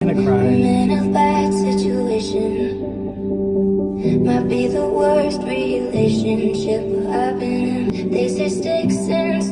gonna cry. I'm in a bad situation. Might be the worst relationship I've been in. They say sticks and